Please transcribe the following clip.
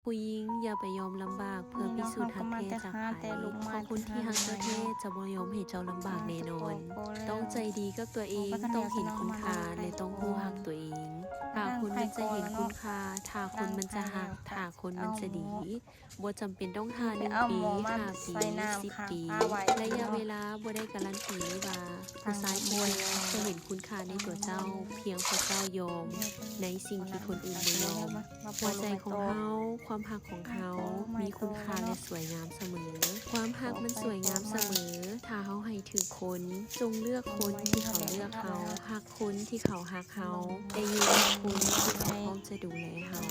ผู้หญิงอย่าไปยอมลำบากเพื่อพิสูจน์ฮักแท้จากใครขอบคุณที่ฮักเจ้าแท้จะบ่ยอมให้เจ้าลำบากแน่นอน ต้องใจดีกับตัวเอง ต้องเห็นคุณค่าและต้องรู้ฮักตัวเองถ้าคนมันจะเห็นคุณค่าถ้าคนมันจะฮักถ้าคนมันจะดีบ่จำเป็นต้องทา1 ปี5 ปี10 ปีระยะเวลาบ่ได้การันตีว่าผู้ชายคนนั้นจะเห็นคุณค่าในตัวเจ้าเพียงเพราะเจ้ายอมในสิ่งที่คนอื่นบ่ยอมหัวใจของเฮาความฮักของเขามีคุณค่าและสวยงามเสมอความฮักมันสวยงามเสมอถ้าเฮาให้ถึงคนจงเลือกคนที่เขาเลือกเฮาฮักคนที่เขาฮักเฮาแต่อยู่กับคนที่เขาพร้อมจะดูแลเฮา